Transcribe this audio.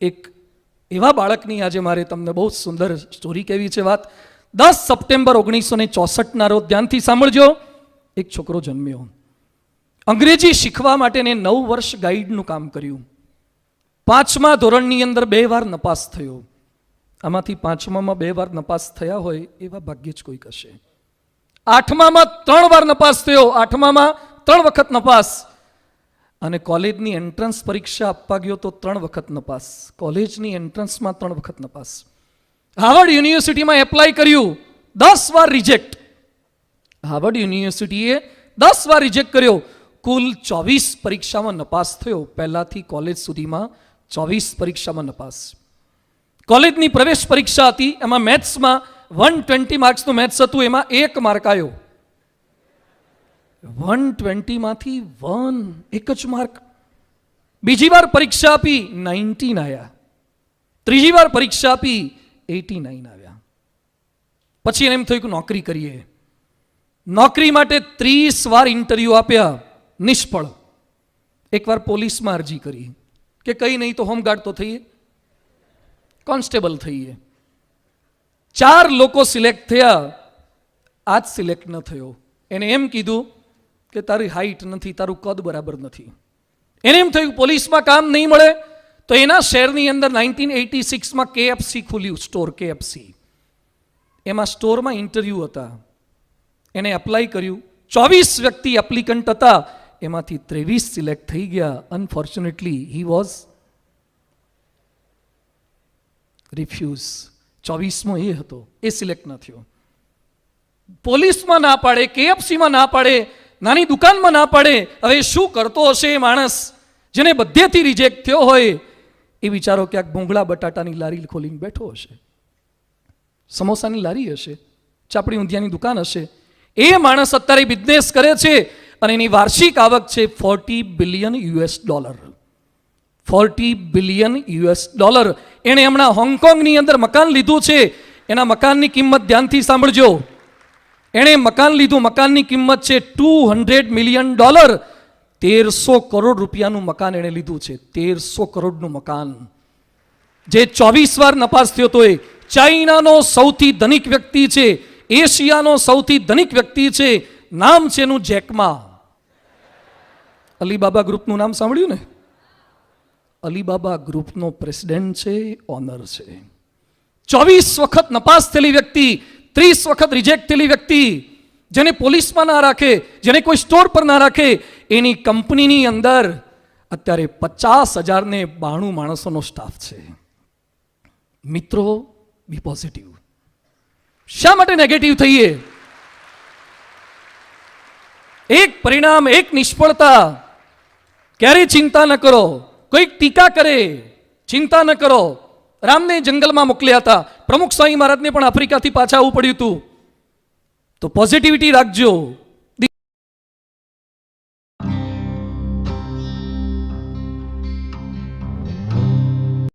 એક એવા બાળકની આજે મારે તમને બહુ સુંદર સ્ટોરી કહેવી છે. વાત 10 સપ્ટેમ્બર 1964ના રોજ ધ્યાનથી સાંભળજો. એક છોકરો જન્મ્યો. અંગ્રેજી શીખવા માટે 9 વર્ષ ગાઈડનું કામ કર્યું. 5મા ધોરણની અંદર 2 વાર નપાસ થયો. આમાંથી 5મામાં 2 વાર નપાસ થયા હોય એવા ભાગ્ય જ કોઈક હશે. 8મામાં 3 વાર નપાસ થયો. 8મામાં 3 વખત નપાસ. અને કોલેજની એન્ટ્રન્સ પરીક્ષા આપવા ગયો તો 3 વખત નપાસ. કોલેજની એન્ટ્રન્સમાં 3 વખત નપાસ. હાર્વર્ડ યુનિવર્સિટીમાં એપ્લાય કર્યું, 10 વાર રિજેક્ટ. હાર્વર્ડ યુનિવર્સિટીએ 10 વાર રિજેક્ટ કર્યો. કુલ 24 પરીક્ષામાં નપાસ થયો. પહેલાથી કોલેજ સુધીમાં 24 પરીક્ષામાં નપાસ. કોલેજની પ્રવેશ પરીક્ષા હતી, એમાં મેથ્સમાં 120 માર્ક્સનું મેથ્સ હતું, એમાં 1 માર્ક આવ્યો. 120માંથી 1 જ માર્ક. બીજી વાર પરીક્ષા આપી 19 આવ્યા. ત્રીજી વાર પરીક્ષા આપી 89 આવ્યા. પછી એને એમ થયું કે નોકરી કરીએ. નોકરી માટે 30 વાર ઇન્ટરવ્યુ આપ્યા, નિષ્ફળ. એકવાર પોલીસમાં અરજી કરી કે કંઈ નહીં તો હોમગાર્ડ તો થઈએ, કોન્સ્ટેબલ થઈએ. 4 લોકો સિલેક્ટ થયા, આજ સિલેક્ટ ન થયો. એને એમ કીધું કે તારી હાઈટ નથી, તારું કદ બરાબર નથી. એને એમ થયું પોલીસમાં કામ નહીં મળે તો એના શહેરની અંદર 1986માં KFC ખુલ્યું, સ્ટોર KFC. એમાં સ્ટોરમાં ઇન્ટરવ્યૂ હતા. એને એપ્લાય કર્યું. 24 વ્યક્તિ એપ્લિકન્ટ હતા, એમાંથી 23 સિલેક્ટ થઈ ગયા. Unfortunately he was refuse. 24મો એ હતો, એ સિલેક્ટ ન થયો. પોલીસમાં ના પાડે, KFCમાં ના પાડે, નાની દુકાનમાં ના પાડે. હવે શું કરતો હશે એ માણસ જેને બધેથી રિજેક્ટ થયો હોય? એ બિચારો ક્યાંક ભૂંગળા બટાટાની લારી ખોલીને બેઠો હશે, સમોસાની લારી હશે, ચાપડી ઊંધિયાની દુકાન હશે. એ માણસ અત્યારે બિઝનેસ કરે છે અને એની વાર્ષિક આવક છે $40 બિલિયન. $40 બિલિયન. એણે હમણાં હોંગકોંગની અંદર મકાન લીધું છે. એના મકાનની કિંમત ધ્યાનથી સાંભળજો. એણે મકાન લીધું, મકાનની કિંમત છે $200 મિલિયન. 1300 કરોડ રૂપિયાનું મકાન એણે લીધું છે. 1300 કરોડનું મકાન. જે 24 વાર નપાસ થયો તો એ ચાઇનાનો સૌથી ધનિક વ્યક્તિ છે, એશિયાનો સૌથી ધનિક વ્યક્તિ છે. નામ છે એનું જેકમા. અલીબાબા ગ્રુપનું નામ સાંભળ્યું ને? અલીબાબા ગ્રુપનો પ્રેસિડેન્ટ છે, ઓનર છે. 24 વખત નપાસ થયેલી વ્યક્તિ, 30 વખત રિજેક્ટ થયેલી વ્યક્તિ, જેને પોલીસમાં ના રાખે, જેને કોઈ સ્ટોર પર ના રાખે, એની કંપનીની અંદર અત્યારે 50,092 માણસોનો સ્ટાફ છે. મિત્રો, બી પોઝિટિવ. શા માટે નેગેટિવ થઈએ? એક પરિણામ, એક નિષ્ફળતા, ક્યારેય ચિંતા ન કરો. કોઈક ટીકા કરે, ચિંતા ન કરો. રામને જંગલમાં મોકલ્યા હતા, પ્રમુખ સ્વામી મહારાજને પણ આફ્રિકાથી પાછા આવવું પડ્યું હતું. તો પોઝિટિવિટી રાખજો.